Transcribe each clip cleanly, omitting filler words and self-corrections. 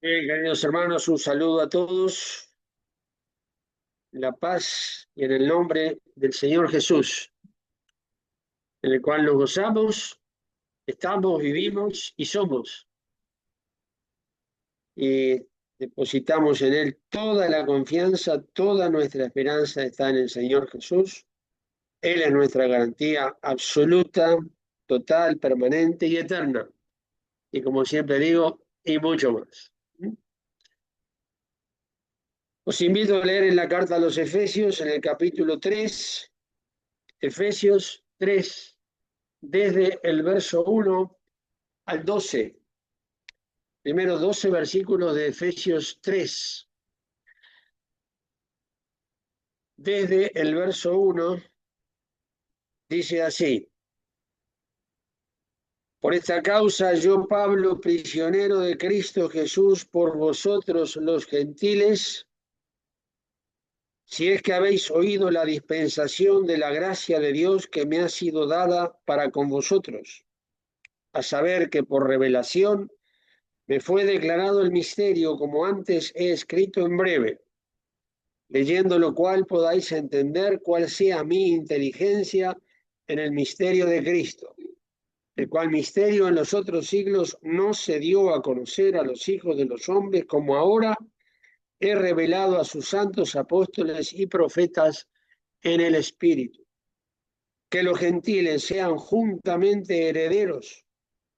Bien, queridos hermanos, un saludo a todos, en la paz y en el nombre del Señor Jesús, en el cual nos gozamos, estamos, vivimos y somos. Y depositamos en Él toda la confianza, toda nuestra esperanza está en el Señor Jesús. Él es nuestra garantía absoluta, total, permanente y eterna. Y como siempre digo, y mucho más. Os invito a leer en la carta a los Efesios, en el capítulo 3, Efesios 3, desde el verso 1 al 12. Primeros 12 versículos de Efesios 3. Desde el verso 1 dice así: Por esta causa yo, Pablo, prisionero de Cristo Jesús, por vosotros los gentiles, si es que habéis oído la dispensación de la gracia de Dios que me ha sido dada para con vosotros, a saber que por revelación me fue declarado el misterio, como antes he escrito en breve, leyendo lo cual podáis entender cuál sea mi inteligencia en el misterio de Cristo, el cual misterio en los otros siglos no se dio a conocer a los hijos de los hombres, como ahora he revelado a sus santos apóstoles y profetas en el Espíritu, que los gentiles sean juntamente herederos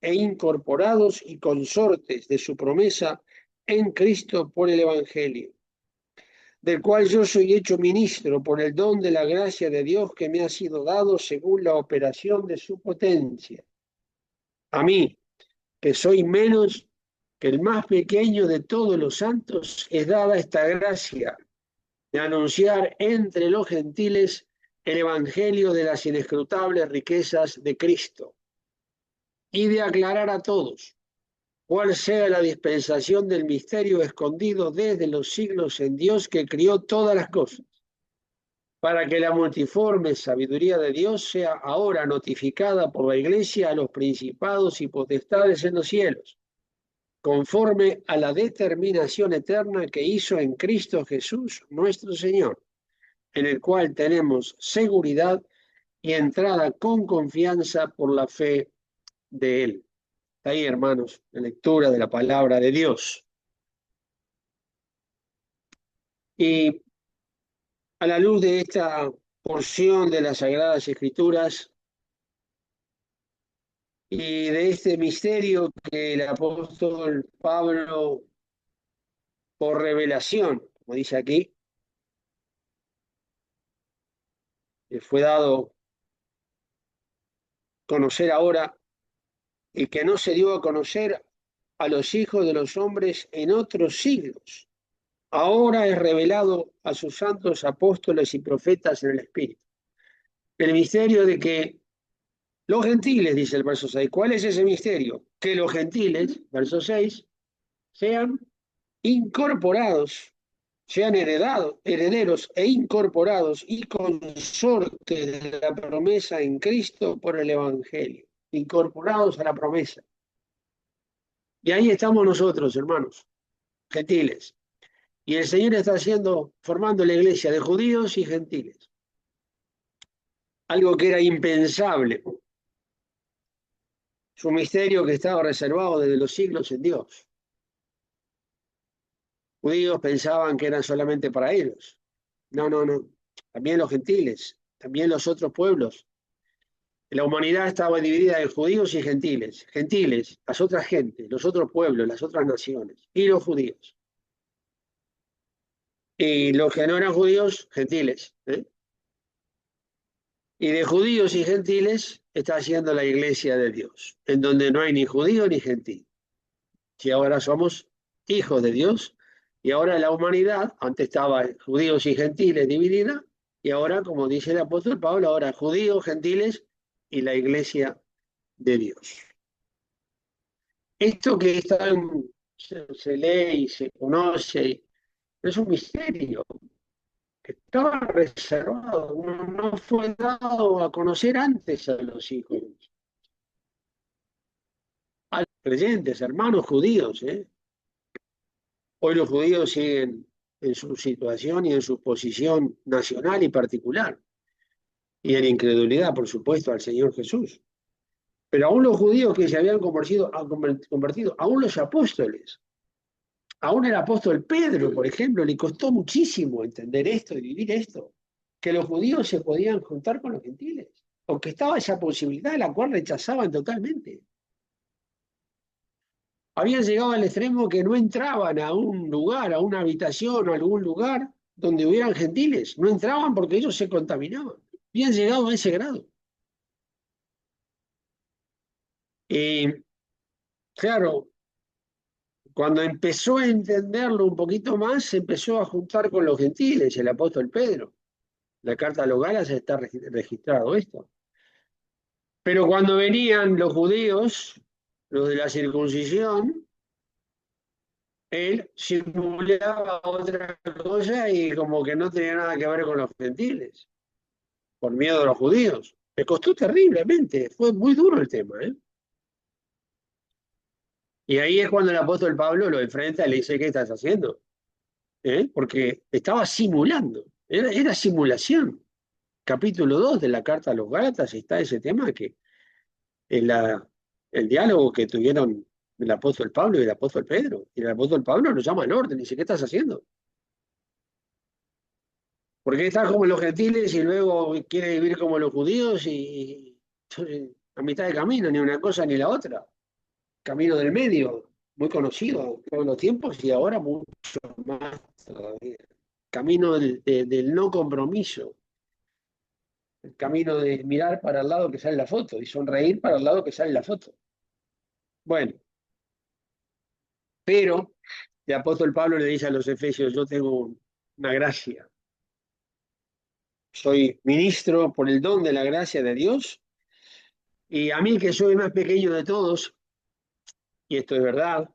e incorporados y consortes de su promesa en Cristo por el Evangelio, del cual yo soy hecho ministro por el don de la gracia de Dios que me ha sido dado según la operación de su potencia. A mí, que soy menos que el más pequeño de todos los santos, es dada esta gracia de anunciar entre los gentiles el evangelio de las inescrutables riquezas de Cristo y de aclarar a todos cuál sea la dispensación del misterio escondido desde los siglos en Dios que crió todas las cosas, para que la multiforme sabiduría de Dios sea ahora notificada por la Iglesia a los principados y potestades en los cielos, conforme a la determinación eterna que hizo en Cristo Jesús nuestro Señor, en el cual tenemos seguridad y entrada con confianza por la fe de Él. Ahí, hermanos, la lectura de la palabra de Dios. Y a la luz de esta porción de las Sagradas Escrituras y de este misterio que el apóstol Pablo, por revelación, como dice aquí, le fue dado conocer ahora y que no se dio a conocer a los hijos de los hombres en otros siglos. Ahora es revelado a sus santos apóstoles y profetas en el Espíritu. El misterio de que los gentiles, dice el verso 6, ¿cuál es ese misterio? Que los gentiles, verso 6, sean incorporados, sean herederos e incorporados y consortes de la promesa en Cristo por el Evangelio, incorporados a la promesa. Y ahí estamos nosotros, hermanos, gentiles. Y el Señor está formando la iglesia de judíos y gentiles. Algo que era impensable. Es un misterio que estaba reservado desde los siglos en Dios. Judíos pensaban que eran solamente para ellos. No, no, no. También los gentiles, también los otros pueblos. La humanidad estaba dividida en judíos y gentiles. Gentiles, las otras gentes, los otros pueblos, las otras naciones. Y los judíos. Y los que no eran judíos, gentiles. Y de judíos y gentiles está haciendo la iglesia de Dios, en donde no hay ni judío ni gentil. Si ahora somos hijos de Dios, y ahora la humanidad, antes estaba judíos y gentiles dividida, y ahora, como dice el apóstol Pablo, ahora judíos, gentiles y la iglesia de Dios. Esto que se lee y se conoce, es un misterio que estaba reservado, no fue dado a conocer antes a los hijos, a los creyentes, hermanos judíos, ¿eh? Hoy los judíos siguen en su situación y en su posición nacional y particular, y en incredulidad, por supuesto, al Señor Jesús. Pero aún los judíos que se habían convertido, aún los apóstoles, aún el apóstol Pedro, por ejemplo, le costó muchísimo entender esto y vivir esto, que los judíos se podían juntar con los gentiles, aunque estaba esa posibilidad, la cual rechazaban totalmente. Habían llegado al extremo que no entraban a un lugar, a una habitación, a algún lugar donde hubieran gentiles. No entraban porque ellos se contaminaban. Habían llegado a ese grado. Y claro, cuando empezó a entenderlo un poquito más, se empezó a juntar con los gentiles, el apóstol Pedro. La carta a los Gálatas está registrado esto. Pero cuando venían los judíos, los de la circuncisión, él simulaba otra cosa y como que no tenía nada que ver con los gentiles, por miedo a los judíos. Me costó terriblemente, fue muy duro el tema, ¿eh? Y ahí es cuando el apóstol Pablo lo enfrenta y le dice, ¿qué estás haciendo? Porque estaba simulando, era simulación. Capítulo 2 de la carta a los Gálatas está ese tema que en el diálogo que tuvieron el apóstol Pablo y el apóstol Pedro. Y el apóstol Pablo lo llama al orden y dice, ¿qué estás haciendo? Porque estás como los gentiles y luego quiere vivir como los judíos y a mitad de camino, ni una cosa ni la otra. Camino del medio, muy conocido en todos los tiempos y ahora mucho más todavía. Camino del no compromiso. El camino de mirar para el lado que sale la foto y sonreír para el lado que sale la foto. Bueno, pero el apóstol Pablo le dice a los efesios, yo tengo una gracia. Soy ministro por el don de la gracia de Dios y a mí que soy el más pequeño de todos, y esto es verdad,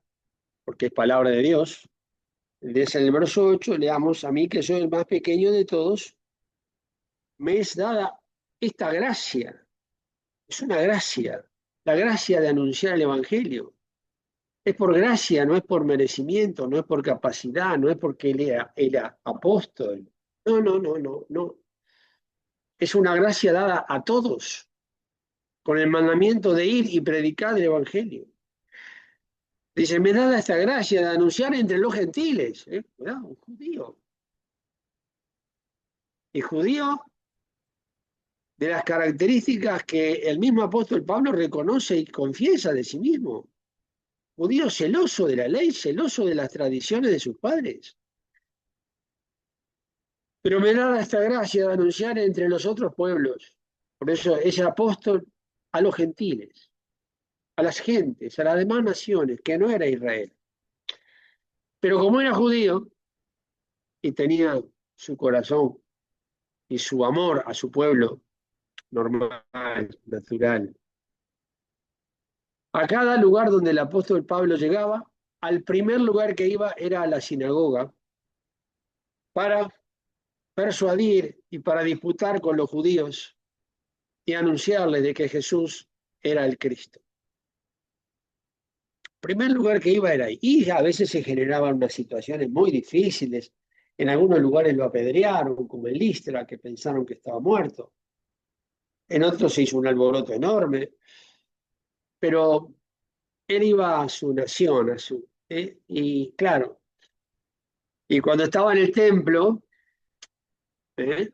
porque es palabra de Dios, desde el verso 8 leamos, a mí que soy el más pequeño de todos, me es dada esta gracia, es una gracia, la gracia de anunciar el Evangelio. Es por gracia, no es por merecimiento, no es por capacidad, no es porque él era apóstol. No, no, no, no, no. Es una gracia dada a todos, con el mandamiento de ir y predicar el Evangelio. Dice, me da esta gracia de anunciar entre los gentiles. Cuidado, un judío. Y judío de las características que el mismo apóstol Pablo reconoce y confiesa de sí mismo. Judío celoso de la ley, celoso de las tradiciones de sus padres. Pero me da esta gracia de anunciar entre los otros pueblos. Por eso es apóstol a los gentiles, a las gentes, a las demás naciones, que no era Israel. Pero como era judío y tenía su corazón y su amor a su pueblo normal, natural, a cada lugar donde el apóstol Pablo llegaba, al primer lugar que iba era a la sinagoga para persuadir y para disputar con los judíos y anunciarles de que Jesús era el Cristo. El primer lugar que iba era ahí. Y a veces se generaban unas situaciones muy difíciles. En algunos lugares lo apedrearon, como en Listra, que pensaron que estaba muerto. En otros se hizo un alboroto enorme. Pero él iba a su nación, y claro, y cuando estaba en el templo, ¿eh?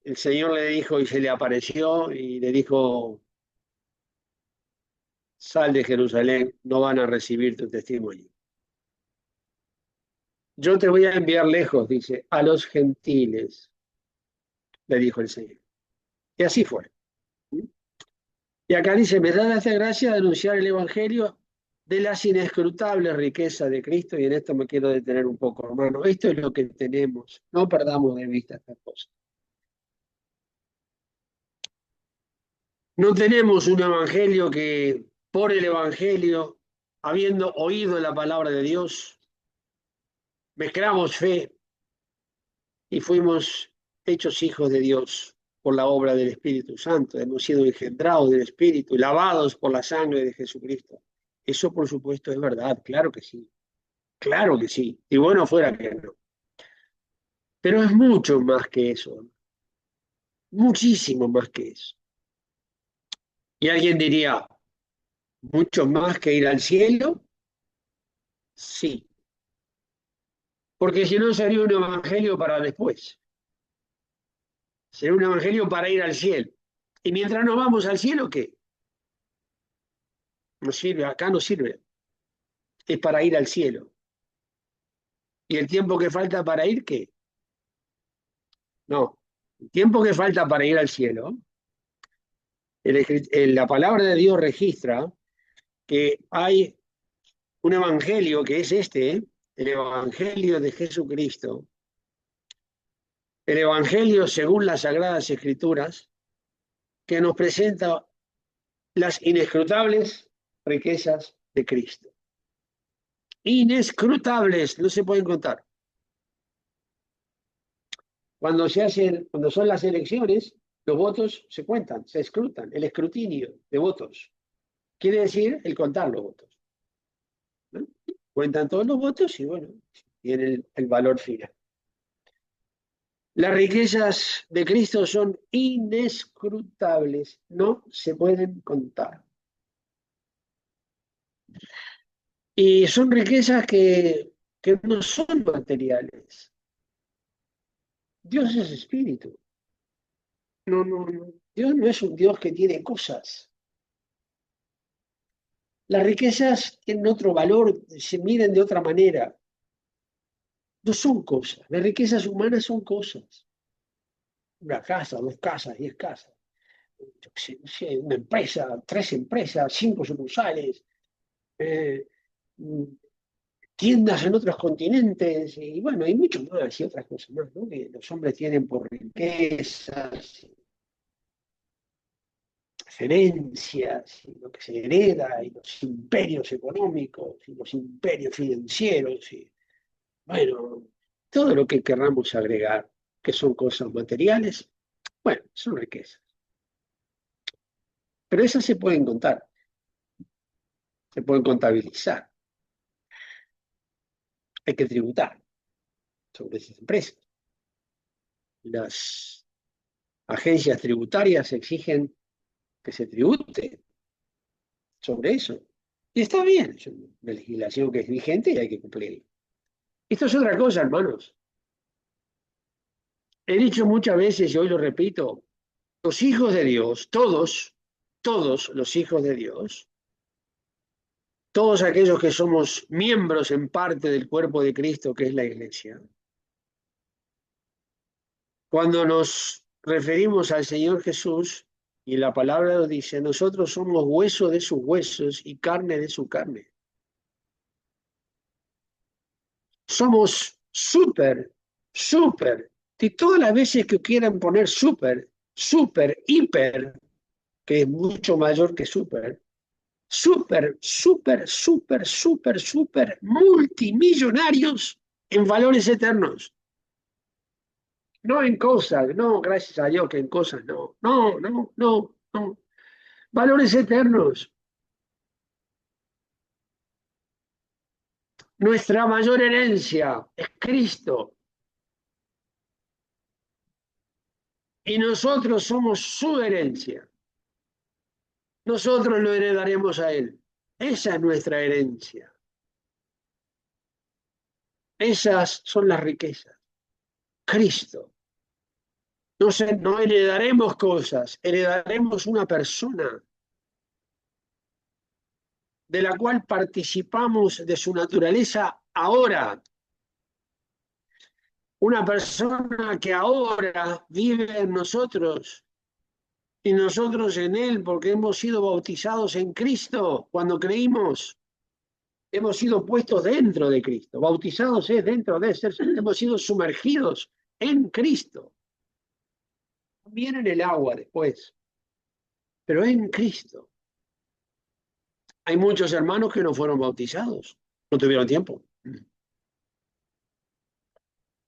El Señor le dijo y se le apareció y le dijo, sal de Jerusalén, no van a recibir tu testimonio. Yo te voy a enviar lejos, dice, a los gentiles, le dijo el Señor. Y así fue. Y acá dice, me da esta gracia de anunciar el Evangelio de las inescrutables riquezas de Cristo, y en esto me quiero detener un poco, hermano. Esto es lo que tenemos, no perdamos de vista estas cosas. No tenemos un evangelio que, por el evangelio, habiendo oído la palabra de Dios, mezclamos fe y fuimos hechos hijos de Dios por la obra del Espíritu Santo. Hemos sido engendrados del Espíritu, lavados por la sangre de Jesucristo. Eso, por supuesto, es verdad, claro que sí. Claro que sí. Y bueno fuera que no. Pero es mucho más que eso. Muchísimo más que eso. Y alguien diría, ¿mucho más que ir al cielo? Sí. Porque si no sería un evangelio para después. Sería un evangelio para ir al cielo. Y mientras nos vamos al cielo, ¿qué? No sirve, acá no sirve. Es para ir al cielo. ¿Y el tiempo que falta para ir, qué? No. El tiempo que falta para ir al cielo, la palabra de Dios registra que hay un evangelio que es este, ¿eh? El evangelio de Jesucristo, el evangelio según las Sagradas Escrituras, que nos presenta las inescrutables riquezas de Cristo. Inescrutables, no se pueden contar. Cuando son las elecciones, los votos se cuentan, se escrutan, el escrutinio de votos. Quiere decir el contar los votos, ¿no? Cuentan todos los votos y bueno, tienen el valor final. Las riquezas de Cristo son inescrutables, no se pueden contar. Y son riquezas que no son materiales. Dios es espíritu. No, no, no. Dios no es un Dios que tiene cosas. Las riquezas tienen otro valor, se miden de otra manera. No son cosas. Las riquezas humanas son cosas. Una casa, dos casas, 10 casas. Yo qué sé, no sé, una empresa, 3 empresas, 5 sucursales, eh, tiendas en otros continentes, y bueno, hay mucho más y otras cosas más, ¿no? Que los hombres tienen por riquezas, herencias, y lo que se hereda, y los imperios económicos, y los imperios financieros, y bueno, todo lo que querramos agregar, que son cosas materiales, bueno, son riquezas. Pero esas se pueden contar, se pueden contabilizar, hay que tributar sobre esas empresas. Las agencias tributarias exigen que se tribute sobre eso. Y está bien, es una legislación que es vigente y hay que cumplirla. Esto es otra cosa, hermanos. He dicho muchas veces y hoy lo repito, los hijos de Dios, todos los hijos de Dios, todos aquellos que somos miembros en parte del cuerpo de Cristo, que es la iglesia, cuando nos referimos al Señor Jesús, y la palabra nos dice, nosotros somos hueso de sus huesos y carne de su carne. Somos súper, y todas las veces que quieran poner hiper, que es mucho mayor que súper, multimillonarios en valores eternos. No en cosas, no, gracias a Dios que en cosas no. No, no, no, no. Valores eternos. Nuestra mayor herencia es Cristo. Y nosotros somos su herencia. Nosotros lo heredaremos a Él. Esa es nuestra herencia. Esas son las riquezas. Cristo. No heredaremos cosas, heredaremos una persona de la cual participamos de su naturaleza ahora. Una persona que ahora vive en nosotros y nosotros en Él, porque hemos sido bautizados en Cristo cuando creímos. Hemos sido puestos dentro de Cristo. Bautizados es dentro de ser. Hemos sido sumergidos en Cristo. También en el agua después, pero en Cristo. Hay muchos hermanos que no fueron bautizados, no tuvieron tiempo.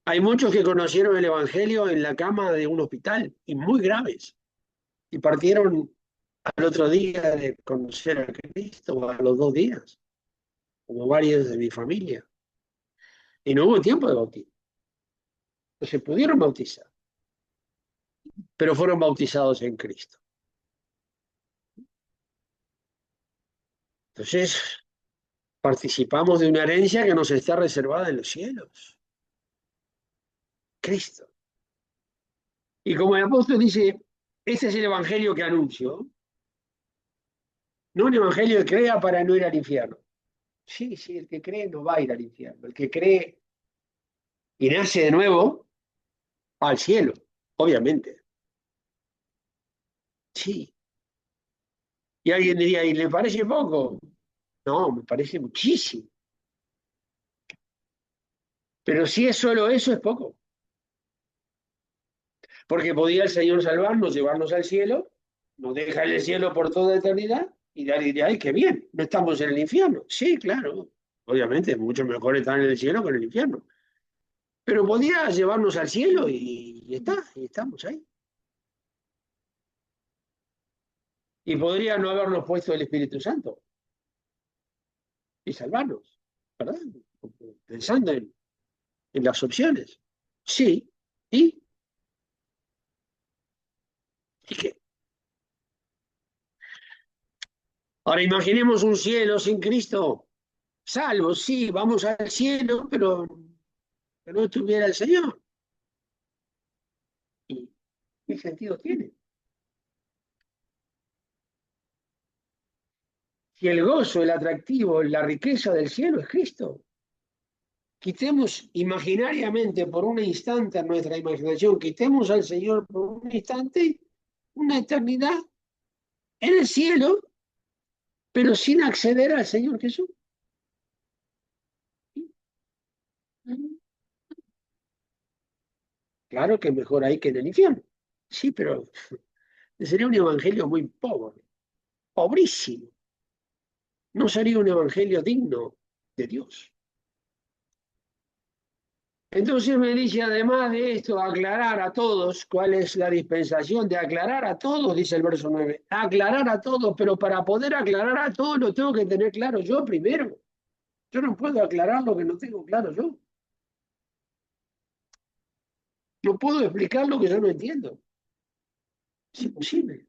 Hay muchos que conocieron el Evangelio en la cama de un hospital y muy graves y partieron al otro día de conocer a Cristo o a los 2 días, como varios de mi familia. Y no hubo tiempo de bautismo. No se pudieron bautizar, pero fueron bautizados en Cristo. Entonces, participamos de una herencia que nos está reservada en los cielos. Cristo. Y como el apóstol dice, este es el evangelio que anuncio, no un evangelio que crea para no ir al infierno. Sí, sí, el que cree no va a ir al infierno. El que cree y nace de nuevo, va al cielo, obviamente. Sí. Y alguien diría, ¿y le parece poco? No, me parece muchísimo. Pero si es solo eso, es poco. Porque podía el Señor salvarnos, llevarnos al cielo, nos deja en el cielo por toda eternidad, y alguien diría, ay, qué bien, no estamos en el infierno. Sí, claro, obviamente, es mucho mejor estar en el cielo que en el infierno. Pero podía llevarnos al cielo y está, y estamos ahí. Y podría no habernos puesto el Espíritu Santo y salvarnos, ¿verdad? Pensando en las opciones. Sí, ¿y? ¿Y qué? Ahora imaginemos un cielo sin Cristo. Salvo, sí, vamos al cielo, pero que no estuviera el Señor. ¿Y qué sentido tiene? Si el gozo, el atractivo, la riqueza del cielo es Cristo. Quitemos imaginariamente por un instante en nuestra imaginación, quitemos al Señor por un instante, una eternidad en el cielo, pero sin acceder al Señor Jesús. Claro que mejor ahí que en el infierno. Sí, pero sería un evangelio muy pobre, pobrísimo. No sería un evangelio digno de Dios. Entonces me dice, además de esto, aclarar a todos cuál es la dispensación de aclarar a todos, dice el verso 9. Aclarar a todos, pero para poder aclarar a todos lo tengo que tener claro yo primero. Yo no puedo aclarar lo que no tengo claro yo. No puedo explicar lo que yo no entiendo. Es imposible.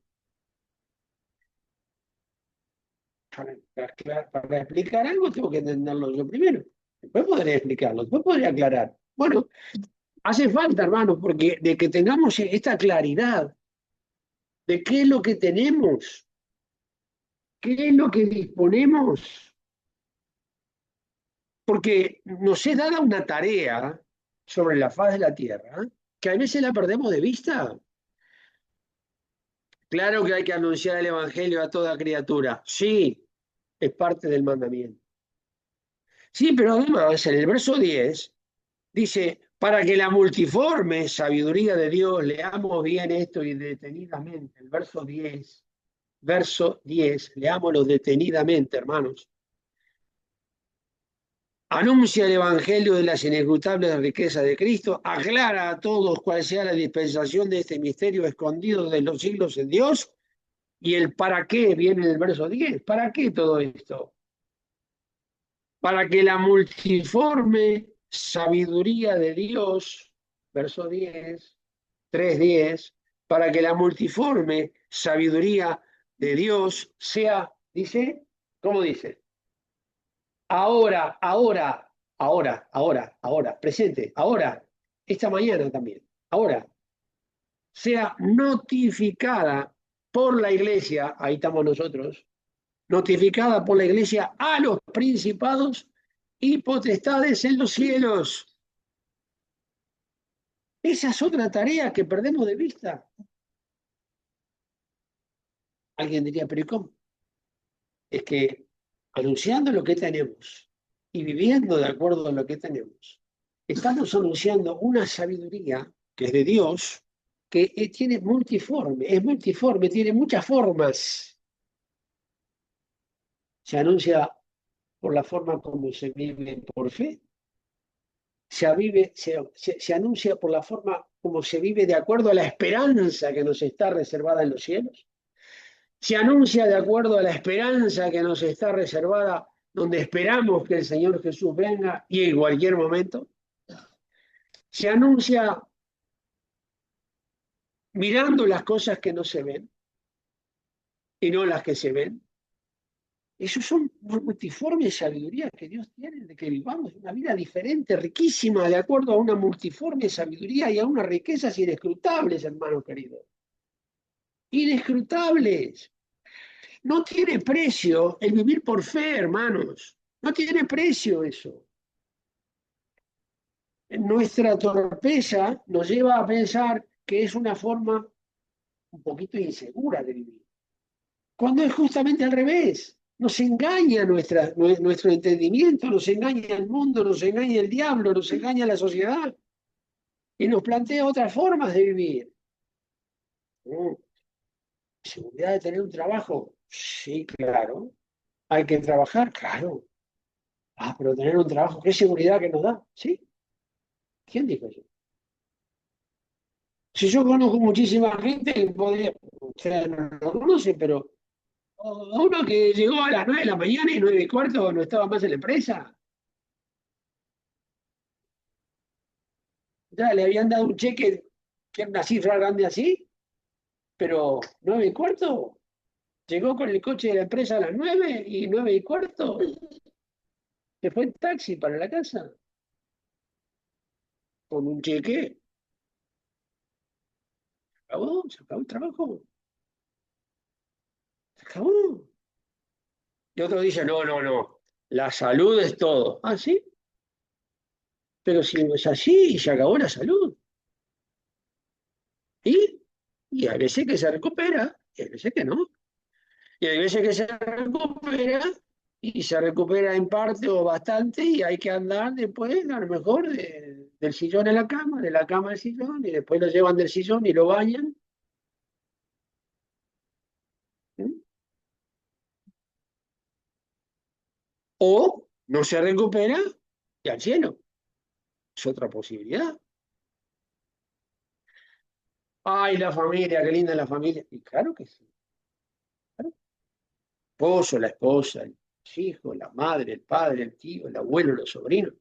Para explicar algo tengo que entenderlo yo primero. Después podré explicarlo, después podré aclarar. Bueno, hace falta, hermanos, porque de que tengamos esta claridad de qué es lo que tenemos, qué es lo que disponemos, porque nos es dada una tarea sobre la faz de la tierra que a veces la perdemos de vista. Claro que hay que anunciar el Evangelio a toda criatura, sí, es parte del mandamiento. Sí, pero además en el verso 10 dice, para que la multiforme sabiduría de Dios, leamos bien esto y detenidamente, el verso 10, leámoslo detenidamente, hermanos. Anuncia el Evangelio de las inescrutables riquezas de Cristo, aclara a todos cuál sea la dispensación de este misterio escondido de los siglos en Dios, y el para qué viene en el verso 10. ¿Para qué todo esto? Para que la multiforme sabiduría de Dios, verso 10, 3:10, para que la multiforme sabiduría de Dios sea, dice, ¿cómo dice? Ahora, presente, ahora, esta mañana también, ahora, sea notificada por la iglesia, ahí estamos nosotros, notificada por la iglesia a los principados y potestades en los cielos. Esa es otra tarea que perdemos de vista. Alguien diría, pero ¿y cómo? Es que anunciando lo que tenemos y viviendo de acuerdo a lo que tenemos, estamos anunciando una sabiduría que es de Dios, que es multiforme, tiene muchas formas. Se anuncia por la forma como se vive por fe, se anuncia por la forma como se vive de acuerdo a la esperanza que nos está reservada en los cielos, se anuncia de acuerdo a la esperanza que nos está reservada, donde esperamos que el Señor Jesús venga y en cualquier momento. se anuncia mirando las cosas que no se ven y no las que se ven. Esos son multiformes sabidurías que Dios tiene de que vivamos una vida diferente, riquísima, de acuerdo a una multiforme sabiduría y a unas riquezas inescrutables, hermanos queridos. Inescrutables. No tiene precio el vivir por fe, hermanos. No tiene precio eso. Nuestra torpeza nos lleva a pensar que es una forma un poquito insegura de vivir, cuando es justamente al revés. Nos engaña nuestro entendimiento, nos engaña el mundo, nos engaña el diablo, nos engaña la sociedad y nos plantea otras formas de vivir. ¿Seguridad de tener un trabajo? Sí, claro. ¿Hay que trabajar? Claro. Ah, pero tener un trabajo, ¿qué seguridad que nos da? ¿Sí? ¿Quién dijo eso? Si yo conozco muchísima gente que podría, ustedes no lo conocen, pero uno que llegó a las 9 de la mañana y 9:15 no estaba más en la empresa. Ya le habían dado un cheque que era una cifra grande así, pero 9:15 llegó con el coche de la empresa a las 9 y 9:15 se fue en taxi para la casa con un cheque. Se acabó el trabajo, se acabó. Y otro dice, no, no, no, la salud es todo. Ah, sí, pero si es así y se acabó la salud. Y, y hay veces que se recupera, y hay veces que no. Y hay veces que se recupera en parte o bastante, y hay que andar después, a lo mejor, del sillón a la cama, de la cama al sillón, y después lo llevan del sillón y lo bañan. ¿Sí? O no se recupera y al cielo. Es otra posibilidad. Ay, la familia, qué linda la familia. Y claro que sí. Claro. El esposo, la esposa, los hijos, la madre, el padre, el tío, el abuelo, los sobrinos.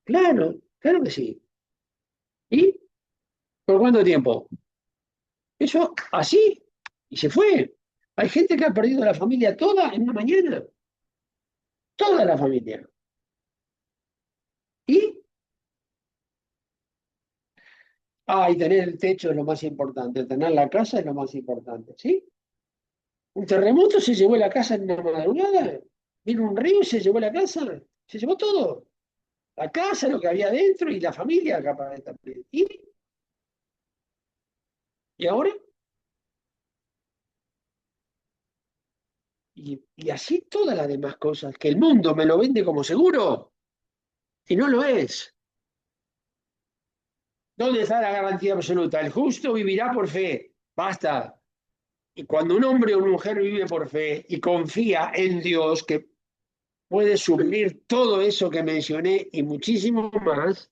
Claro, claro que sí. ¿Y por cuánto tiempo? Eso así, y se fue. Hay gente que ha perdido la familia toda en una mañana, toda la familia. Y, y tener el techo es lo más importante, tener la casa es lo más importante, ¿sí? Un terremoto se llevó la casa en una madrugada, vino un río y se llevó la casa, se llevó todo. La casa, lo que había dentro y la familia capaz de estar. ¿Y ahora? Y así todas las demás cosas, que el mundo me lo vende como seguro y no lo es. ¿Dónde está la garantía absoluta? El justo vivirá por fe. Basta. Y cuando un hombre o una mujer vive por fe y confía en Dios, que puede suplir todo eso que mencioné y muchísimo más,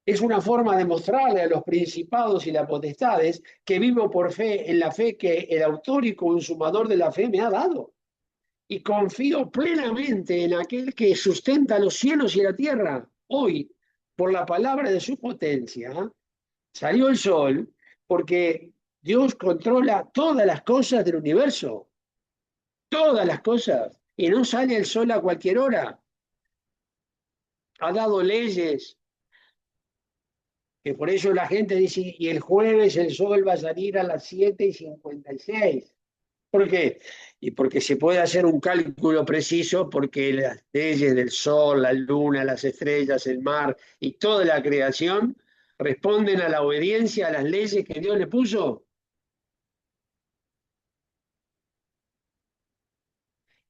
es una forma de mostrarle a los principados y las potestades que vivo por fe en la fe que el autor y consumador de la fe me ha dado. Y confío plenamente en aquel que sustenta los cielos y la tierra. Hoy, por la palabra de su potencia, salió el sol porque Dios controla todas las cosas del universo, todas las cosas, y no sale el sol a cualquier hora. Ha dado leyes, que por eso la gente dice, y el jueves el sol va a salir a las 7:56. ¿Por qué? Y porque se puede hacer un cálculo preciso, porque las leyes del sol, la luna, las estrellas, el mar y toda la creación responden a la obediencia a las leyes que Dios le puso.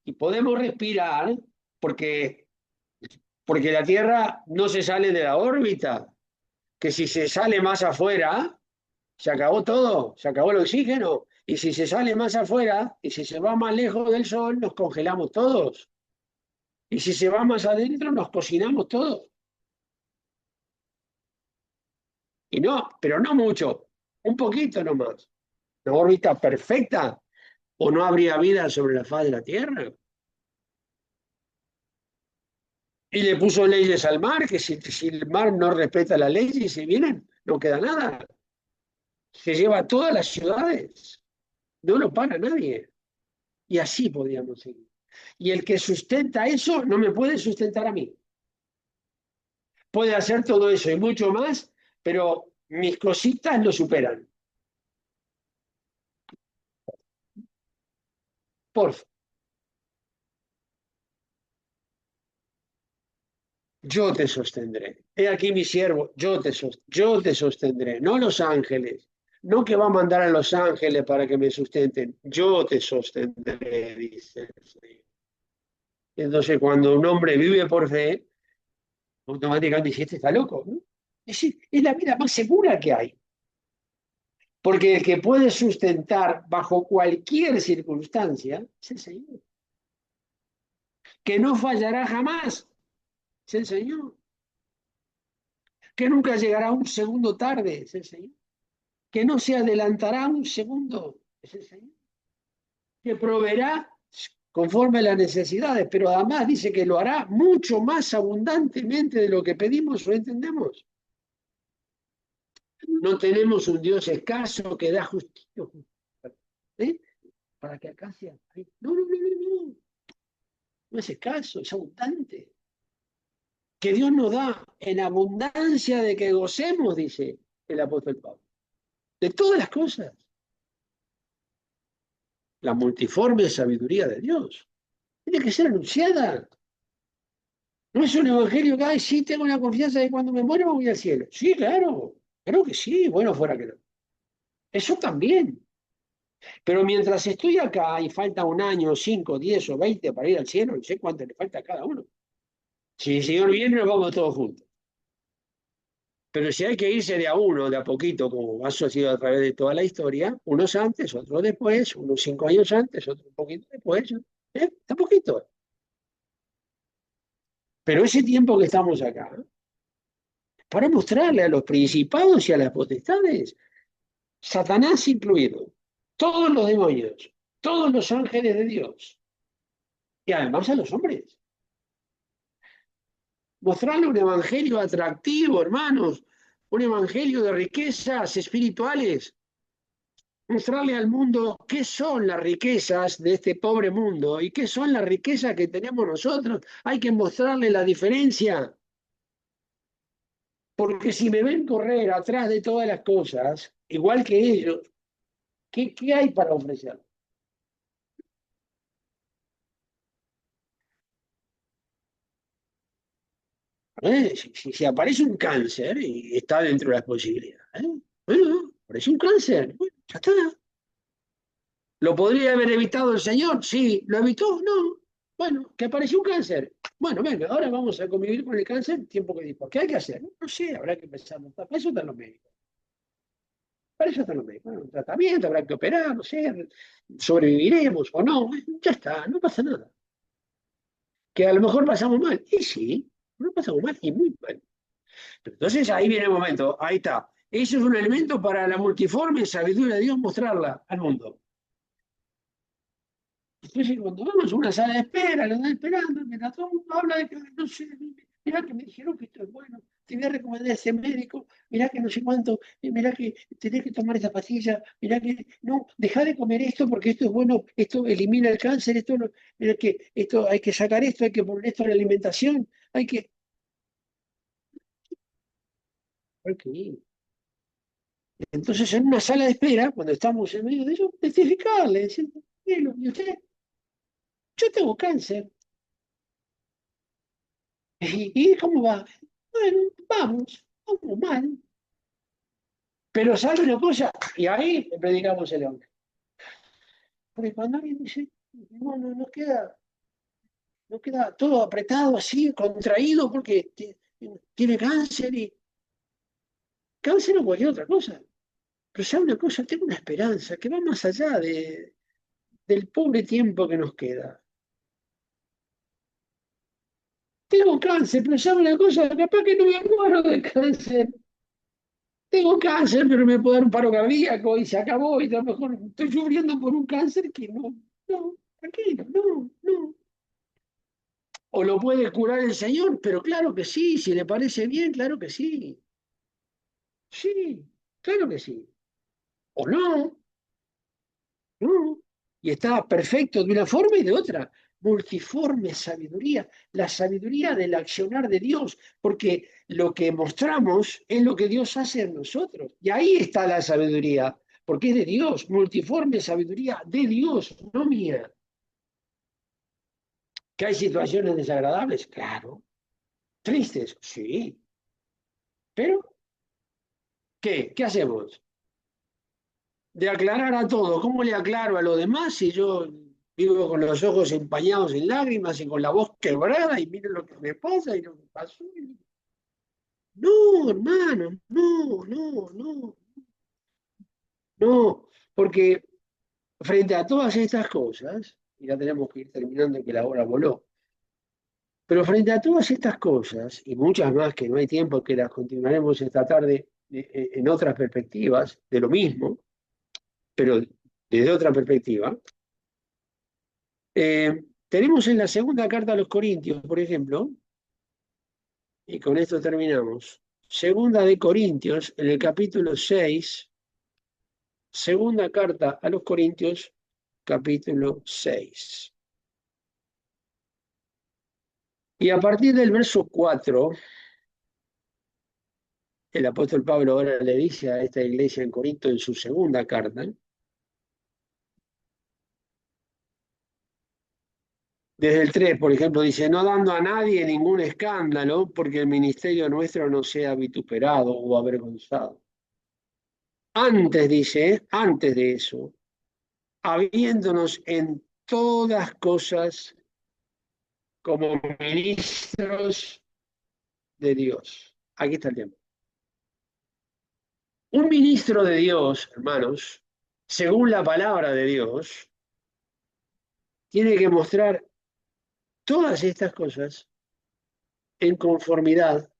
Y podemos respirar porque, porque la Tierra no se sale de la órbita, que si se sale más afuera, se acabó todo, se acabó el oxígeno. Y si se sale más afuera y si se va más lejos del Sol, nos congelamos todos. Y si se va más adentro, nos cocinamos todos. Y no, pero no mucho, un poquito nomás. Una órbita perfecta, o no habría vida sobre la faz de la Tierra. Y le puso leyes al mar, que si el mar no respeta las leyes y se vienen, no queda nada. Se lleva a todas las ciudades. No lo para nadie. Y así podíamos seguir. Y el que sustenta eso no me puede sustentar a mí. Puede hacer todo eso y mucho más, pero mis cositas lo superan. Por favor, yo te sostendré. He aquí mi siervo, yo te sostendré, no los ángeles, no que va a mandar a los ángeles para que me sustenten, yo te sostendré, dice el Señor. Entonces, cuando un hombre vive por fe, automáticamente dice, este está loco, ¿no? Es la vida más segura que hay. Porque el que puede sustentar bajo cualquier circunstancia es el Señor. Que no fallará jamás es el Señor. Que nunca llegará un segundo tarde es el Señor. Que no se adelantará un segundo es el Señor. Que proveerá conforme a las necesidades, pero además dice que lo hará mucho más abundantemente de lo que pedimos o entendemos. No tenemos un Dios escaso que da justicia. ¿Eh? Para que acá sea. No, no, no, no, no. No es escaso, es abundante. Que Dios nos da en abundancia de que gocemos, dice el apóstol Pablo. De todas las cosas. La multiforme sabiduría de Dios. Tiene que ser anunciada. No es un evangelio que, ay, sí, tengo la confianza de que cuando me muero voy al cielo. Sí, claro. Creo que sí. Bueno, fuera que no. Eso también. Pero mientras estoy acá y falta un año, 5, 10 o 20 para ir al cielo, no sé cuánto le falta a cada uno. Si el Señor viene, nos vamos todos juntos. Pero si hay que irse de a uno, de a poquito, como ha sucedido a través de toda la historia, unos antes, otros después, unos 5 años antes, otros un poquito después, de a poquito. Pero ese tiempo que estamos acá, para mostrarle a los principados y a las potestades, Satanás incluido, todos los demonios, todos los ángeles de Dios, y además a los hombres. Mostrarle un evangelio atractivo, hermanos, un evangelio de riquezas espirituales, mostrarle al mundo qué son las riquezas de este pobre mundo y qué son las riquezas que tenemos nosotros. Hay que mostrarle la diferencia, porque si me ven correr atrás de todas las cosas, igual que ellos, ¿qué hay para ofrecer? Si aparece un cáncer y está dentro de las posibilidades, bueno, aparece un cáncer, bueno, ya está. ¿Lo podría haber evitado el señor? Sí. ¿Lo evitó? No. Bueno, que apareció un cáncer. Bueno, venga, ahora vamos a convivir con el cáncer el tiempo que dijo. ¿Qué hay que hacer? No sé, habrá que pensar. Para eso están los médicos. Para eso están los médicos. Bueno, un tratamiento, habrá que operar, no sé, sobreviviremos o no. Ya está, no pasa nada. Que a lo mejor pasamos mal. Y sí, no pasamos mal y muy mal. Pero entonces ahí viene el momento, ahí está. Eso es un elemento para la multiforme sabiduría de Dios mostrarla al mundo. Entonces, cuando vamos a una sala de espera, lo están esperando, mientras todo el mundo habla de que no sé, mirá que me dijeron que esto es bueno, te voy a recomendar a ese médico, mirá que no sé cuánto, mirá que tenés que tomar esta pastilla, mirá que no, dejá de comer esto porque esto es bueno, esto elimina el cáncer, esto, mirá que esto hay que sacar esto, hay que poner esto en la alimentación, hay que. Ok. Entonces, en una sala de espera, cuando estamos en medio de ello, testificarle, diciendo, "Bueno, ¿y usted? Yo tengo cáncer. ¿Y cómo va? Bueno, vamos mal. Pero sabe una cosa, y ahí le predicamos el hombre. Porque cuando alguien dice, no, no, no queda todo apretado así, contraído, porque tiene cáncer y cáncer o cualquier otra cosa. Pero sabe una cosa, tengo una esperanza que va más allá del pobre tiempo que nos queda. Tengo cáncer, pero sabe una cosa, capaz que no me muero de cáncer. Tengo cáncer, pero me puede dar un paro cardíaco y se acabó. Y a lo mejor estoy sufriendo por un cáncer que no, tranquilo, no. o lo puede curar el Señor, pero claro que sí, si le parece bien, claro que sí. Sí, claro que sí. O no, no. Y está perfecto de una forma y de otra. Multiforme sabiduría, la sabiduría del accionar de Dios, porque lo que mostramos es lo que Dios hace en nosotros. Y ahí está la sabiduría, porque es de Dios, multiforme sabiduría de Dios, no mía. ¿Que hay situaciones desagradables? Claro. ¿Tristes? Sí. Pero, ¿qué? ¿Qué hacemos? De aclarar a todo. ¿Cómo le aclaro a lo demás si yo vivo con los ojos empañados en lágrimas y con la voz quebrada y miro lo que me pasa y lo que pasó? No, hermano, no, no, no, no. Porque frente a todas estas cosas, y ya tenemos que ir terminando que la hora voló, pero frente a todas estas cosas, y muchas más que no hay tiempo, que las continuaremos esta tarde en otras perspectivas de lo mismo, pero desde otra perspectiva, tenemos en la segunda carta a los Corintios, por ejemplo, y con esto terminamos, segunda de Corintios, en el capítulo 6, segunda carta a los Corintios, capítulo 6. Y a partir del verso 4, el apóstol Pablo ahora le dice a esta iglesia en Corinto en su segunda carta, desde el 3, por ejemplo, dice, no dando a nadie ningún escándalo, porque el ministerio nuestro no sea vituperado o avergonzado. Antes, dice, antes de eso, habiéndonos en todas cosas como ministros de Dios. Aquí está el tema. Un ministro de Dios, hermanos, según la palabra de Dios, tiene que mostrar todas estas cosas en conformidad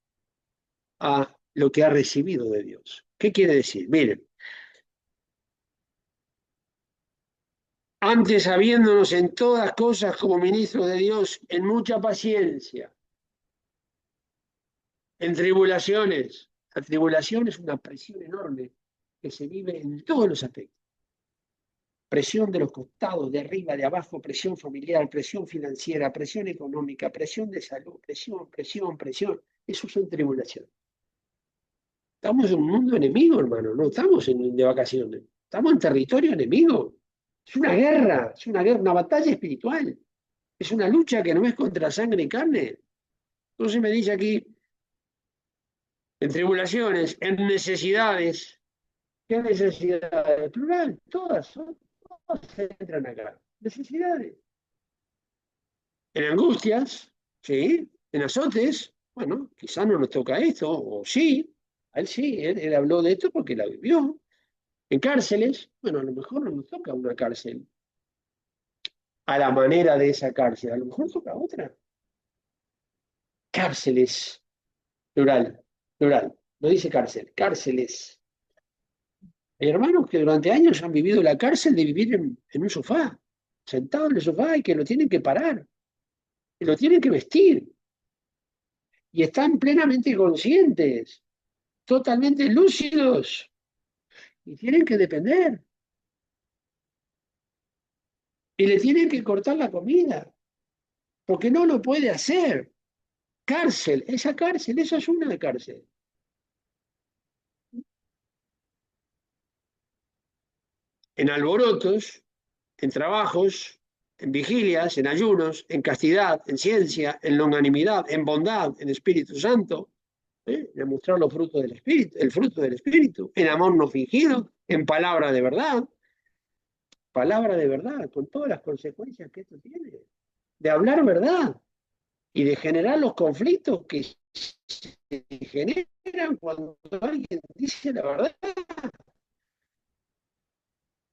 a lo que ha recibido de Dios. ¿Qué quiere decir? Miren, antes habiéndonos en todas cosas como ministros de Dios, en mucha paciencia, en tribulaciones. La tribulación es una presión enorme que se vive en todos los aspectos. Presión de los costados, de arriba, de abajo, presión familiar, presión financiera, presión económica, presión de salud, presión. Eso son tribulaciones. Estamos en un mundo enemigo, hermano, no estamos de vacaciones. Estamos en territorio enemigo. Es una guerra, una batalla espiritual. Es una lucha que no es contra sangre y carne. Entonces me dice aquí, en tribulaciones, en necesidades. ¿Qué necesidades? Plural, todas entran acá. Necesidades. En angustias, sí. En azotes, bueno, quizás no nos toca esto, o sí. A él sí, él habló de esto porque la vivió. En cárceles, bueno, a lo mejor no nos toca una cárcel a la manera de esa cárcel, a lo mejor toca otra. Cárceles, plural, no dice cárcel, cárceles. Hay hermanos que durante años han vivido la cárcel de vivir en un sofá, sentado en el sofá y que lo tienen que parar, que lo tienen que vestir y están plenamente conscientes, totalmente lúcidos y tienen que depender y le tienen que cortar la comida porque no lo puede hacer. Cárcel, esa es una cárcel. En alborotos, en trabajos, en vigilias, en ayunos, en castidad, en ciencia, en longanimidad, en bondad, en Espíritu Santo, en mostrar los frutos del Espíritu, el fruto del Espíritu, en amor no fingido, en palabra de verdad, con todas las consecuencias que esto tiene, de hablar verdad y de generar los conflictos que se generan cuando alguien dice la verdad.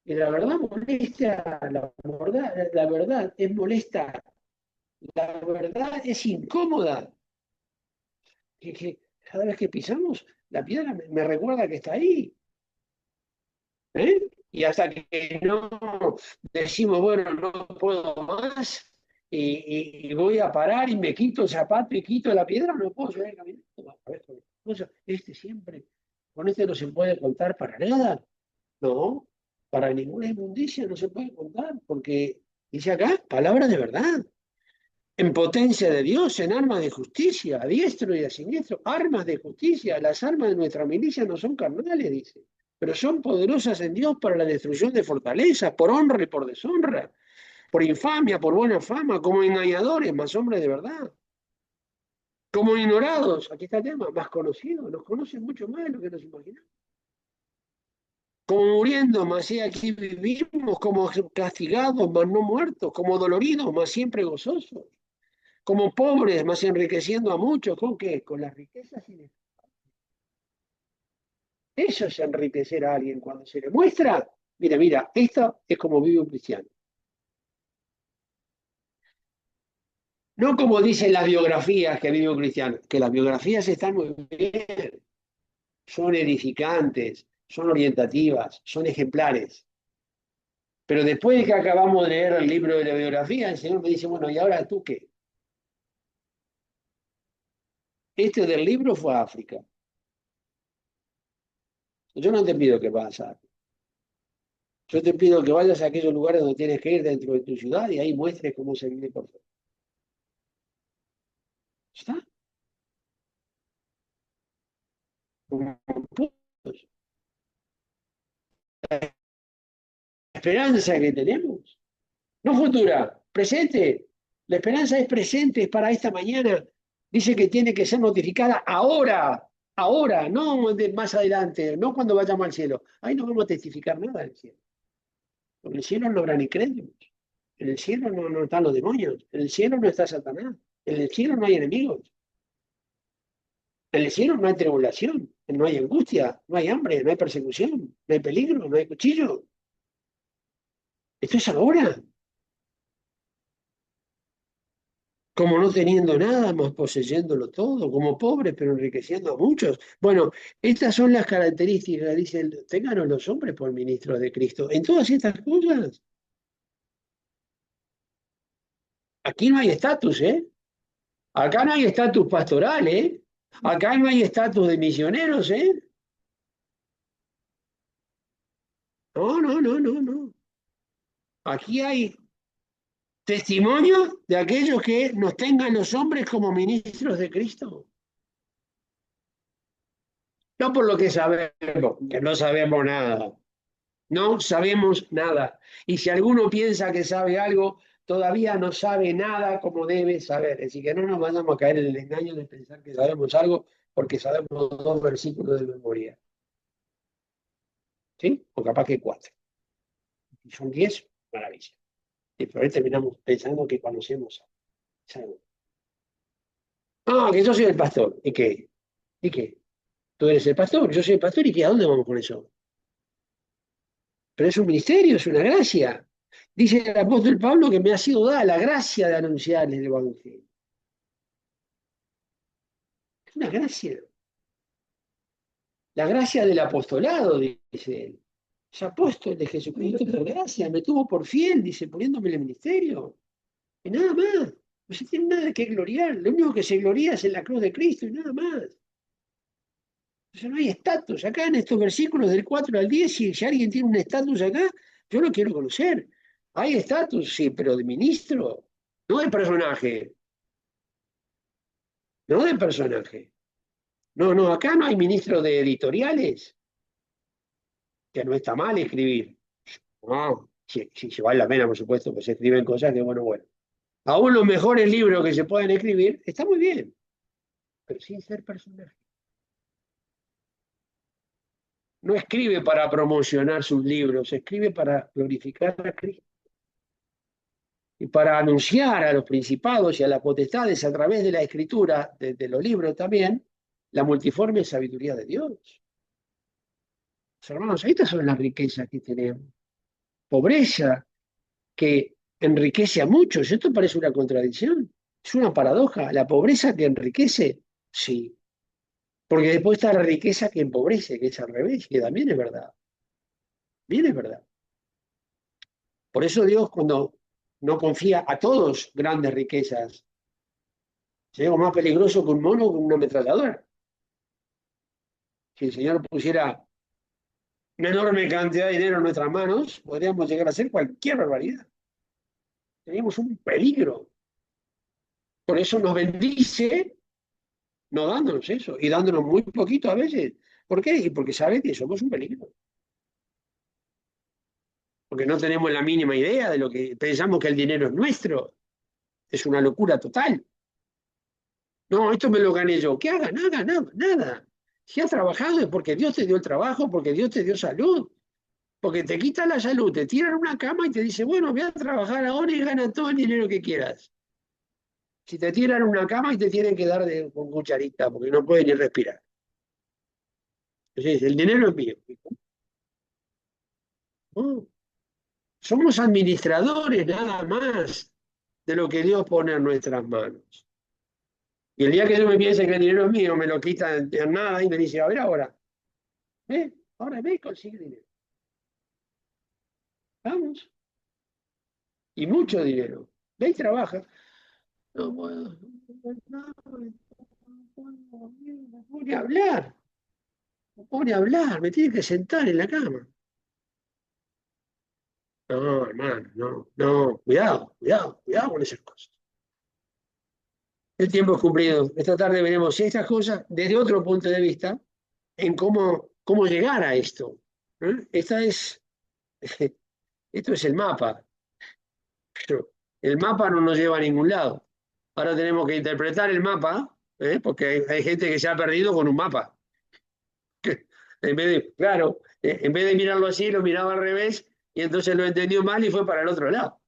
Y la verdad molesta, la verdad es molesta, la verdad es incómoda. Que cada vez que pisamos, la piedra me recuerda que está ahí. ¿Eh? Y hasta que no decimos, bueno, no puedo más, y voy a parar y me quito el zapato y quito la piedra, no puedo seguir caminando. A ver, este siempre, con este no se puede contar para nada. No, para ninguna inmundicia no se puede contar, porque dice acá, palabra de verdad, en potencia de Dios, en armas de justicia, a diestro y a siniestro, armas de justicia. Las armas de nuestra milicia no son carnales, dice, pero son poderosas en Dios para la destrucción de fortalezas, por honra y por deshonra, por infamia, por buena fama, como engañadores, más hombres de verdad, como ignorados, aquí está el tema, más conocidos, nos conocen mucho más de lo que nos imaginamos. Como muriendo, mas sí aquí vivimos, como castigados, mas no muertos, como doloridos, mas siempre gozosos, como pobres, mas enriqueciendo a muchos. ¿Con qué? Con las riquezas inesperadas. Eso es enriquecer a alguien cuando se le muestra. Mira, esto es como vive un cristiano. No como dicen las biografías que vive un cristiano, que las biografías están muy bien, son edificantes, son orientativas, son ejemplares. Pero después de que acabamos de leer el libro de la biografía, el Señor me dice, bueno, ¿y ahora tú qué? Este del libro fue a África. Yo no te pido que vayas. Yo te pido que vayas a aquellos lugares donde tienes que ir dentro de tu ciudad y ahí muestres cómo se vive por fuera. ¿Está? Como putos. La esperanza que tenemos. No futura, presente. La esperanza es presente, es para esta mañana. Dice que tiene que ser notificada ahora, no más adelante, no cuando vayamos al cielo. Ahí no vamos a testificar nada del cielo. Porque en el cielo no habrá ni crédulos. En el cielo no están los demonios. En el cielo no está Satanás. En el cielo no hay enemigos. En el cielo no hay tribulación. No hay angustia. No hay hambre. No hay persecución. No hay peligro. No hay cuchillo. Esto es ahora. Como no teniendo nada, más poseyéndolo todo. Como pobres, pero enriqueciendo a muchos. Bueno, estas son las características, dicen, ténganos los hombres por ministros de Cristo. En todas estas cosas, aquí no hay estatus, ¿eh? Acá no hay estatus pastoral, ¿eh? Acá no hay estatus de misioneros, ¿eh? No. Aquí hay testimonio de aquellos que nos tengan los hombres como ministros de Cristo. No por lo que sabemos, que no sabemos nada. No sabemos nada. Y si alguno piensa que sabe algo, todavía no sabe nada como debe saber. Así que no nos vayamos a caer en el engaño de pensar que sabemos algo porque sabemos 2 versículos de memoria. ¿Sí? O capaz que 4. Y son 10, maravilla. Y por ahí terminamos pensando que conocemos algo. Ah, que yo soy el pastor. ¿Y qué? ¿Y qué? Tú eres el pastor, yo soy el pastor, ¿y qué? ¿A dónde vamos con eso? Pero es un ministerio, es una gracia. Dice el apóstol Pablo que me ha sido dada la gracia de anunciar el Evangelio. Es una gracia. La gracia del apostolado, dice él. Es apóstol de Jesucristo por gracia, me tuvo por fiel, dice, poniéndome en el ministerio. Y nada más. No se tiene nada que gloriar. Lo único que se gloria es en la cruz de Cristo y nada más. Entonces no hay estatus. Acá en estos versículos del 4 al 10, si alguien tiene un estatus acá, yo lo quiero conocer. Hay estatus, sí, pero de ministro, no de personaje. No de personaje. No, acá no hay ministro de editoriales, que no está mal escribir. No, si vale la pena, por supuesto, pues se escriben cosas que, bueno. Aún los mejores libros que se pueden escribir, está muy bien, pero sin ser personaje. No escribe para promocionar sus libros, escribe para glorificar a Cristo y para anunciar a los principados y a las potestades a través de la escritura, de los libros también, la multiforme sabiduría de Dios. Hermanos, estas son las riquezas que tenemos. Pobreza que enriquece a muchos. Esto parece una contradicción. Es una paradoja. La pobreza que enriquece, sí. Porque después está la riqueza que empobrece, que es al revés, que también es verdad. Bien es verdad. Por eso Dios, cuando no confía a todos grandes riquezas. Es algo más peligroso que un mono con una ametralladora. Si el Señor pusiera una enorme cantidad de dinero en nuestras manos, podríamos llegar a hacer cualquier barbaridad. Tenemos un peligro. Por eso nos bendice no dándonos eso y dándonos muy poquito a veces. ¿Por qué? Y porque sabe que somos un peligro. Porque no tenemos la mínima idea de lo que pensamos que el dinero es nuestro. Es una locura total. No, esto me lo gané yo. ¿Qué haga? Nada, nada, nada. Si has trabajado es porque Dios te dio el trabajo, porque Dios te dio salud. Porque te quita la salud, te tiran una cama y te dice, bueno, voy a trabajar ahora y gana todo el dinero que quieras. Si te tiran una cama y te tienen que dar con cucharita, porque no puedes ni respirar. Entonces, el dinero es mío. No, somos administradores nada más de lo que Dios pone en nuestras manos. Y el día que Dios me piense que el dinero es mío, me lo quita en nada y me dice, a ver ahora, ahora ve y consigue dinero. Vamos. Y mucho dinero. Ve y trabaja. No puedo, no puedo ni hablar. No puedo ni hablar. Me tiene que sentar en la cama. No, hermano, no, no. Cuidado, cuidado, cuidado con esas cosas. El tiempo es cumplido. Esta tarde veremos estas cosas desde otro punto de vista en cómo llegar a esto. Esto es el mapa. Pero el mapa no nos lleva a ningún lado. Ahora tenemos que interpretar el mapa, porque hay gente que se ha perdido con un mapa. Claro, en vez de mirarlo así, lo miraba al revés y entonces lo entendió mal y fue para el otro lado.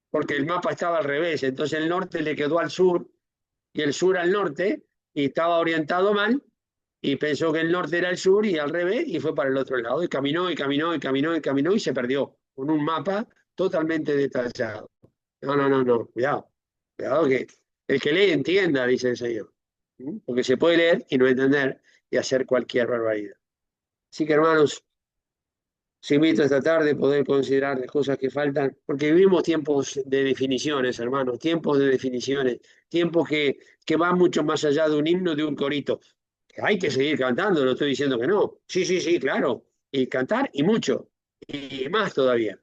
Porque el mapa estaba al revés, entonces el norte le quedó al sur y el sur al norte y estaba orientado mal y pensó que el norte era el sur y al revés y fue para el otro lado y caminó y caminó y caminó y caminó y se perdió con un mapa totalmente detallado. No, no, no, no, cuidado, cuidado que el que lee entienda, dice el Señor. Porque se puede leer y no entender y hacer cualquier barbaridad. Así que hermanos, os invito esta tarde a poder considerar las cosas que faltan, porque vivimos tiempos de definiciones, hermanos, tiempos de definiciones, tiempos que van mucho más allá de un himno, de un corito. Hay que seguir cantando, no estoy diciendo que no. Sí, sí, sí, claro. Y cantar y mucho, y más todavía,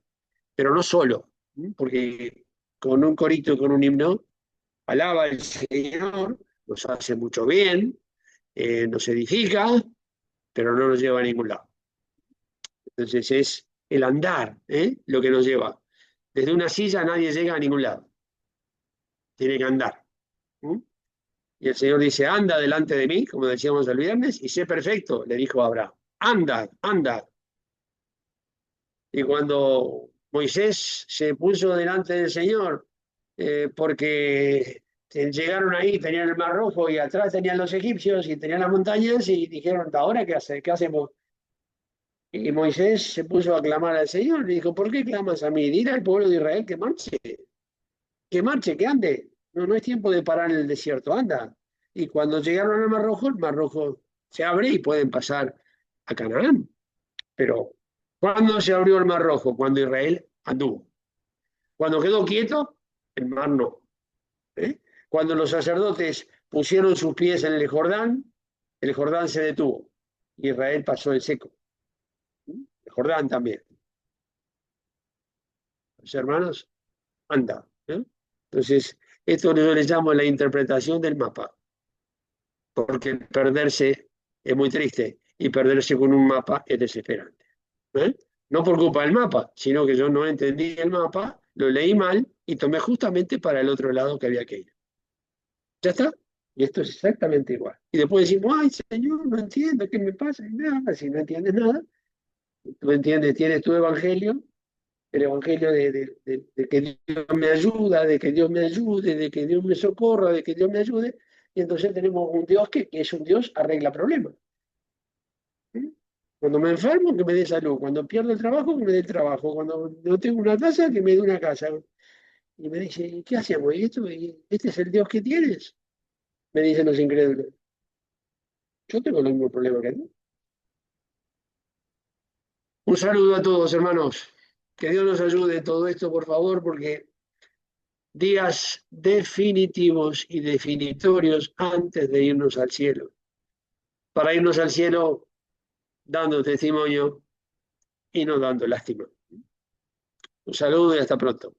pero no solo, porque con un corito y con un himno, alaba al Señor, nos hace mucho bien, nos edifica, pero no nos lleva a ningún lado. Entonces es el andar, lo que nos lleva. Desde una silla nadie llega a ningún lado. Tiene que andar. ¿Mm? Y el Señor dice, anda delante de mí, como decíamos el viernes, y sé perfecto, le dijo a Abraham. Anda, anda. Y cuando Moisés se puso delante del Señor, porque llegaron ahí, tenían el Mar Rojo y atrás tenían los egipcios y tenían las montañas y dijeron, ¿ahora qué hace? ¿Qué hacemos? Y Moisés se puso a clamar al Señor. Le dijo, ¿por qué clamas a mí? Dile al pueblo de Israel que marche, que ande. No, no es tiempo de parar en el desierto, anda. Y cuando llegaron al Mar Rojo, el Mar Rojo se abre y pueden pasar a Canaán. Pero, ¿cuándo se abrió el Mar Rojo? Cuando Israel anduvo. Cuando quedó quieto, el mar no. ¿eh? Cuando los sacerdotes pusieron sus pies en el Jordán se detuvo. Israel pasó en seco. El Jordán también. Los hermanos, anda. Entonces, esto yo le llamo la interpretación del mapa, porque perderse es muy triste y perderse con un mapa es desesperante. ¿eh? No por culpa del mapa, sino que yo no entendí el mapa, lo leí mal y tomé justamente para el otro lado que había que ir. ¿Ya está? Y esto es exactamente igual. Y después decimos, ay, Señor, no entiendo qué me pasa. Y nada, si no entiendes nada, tú entiendes, tienes tu evangelio, el evangelio de que Dios me ayuda, de que Dios me ayude, de que Dios me socorra, de que Dios me ayude, y entonces tenemos un Dios que es un Dios arregla problemas. ¿sí? Cuando me enfermo, que me dé salud, cuando pierdo el trabajo, que me dé el trabajo, cuando no tengo una casa, que me dé una casa. Y me dice, ¿y qué hacemos? ¿Y esto? ¿Y este es el Dios que tienes? Me dicen los incrédulos. Yo tengo el mismo problema que tú. Un saludo a todos, hermanos. Que Dios nos ayude en todo esto, por favor, porque días definitivos y definitorios antes de irnos al cielo. Para irnos al cielo dando testimonio y no dando lástima. Un saludo y hasta pronto.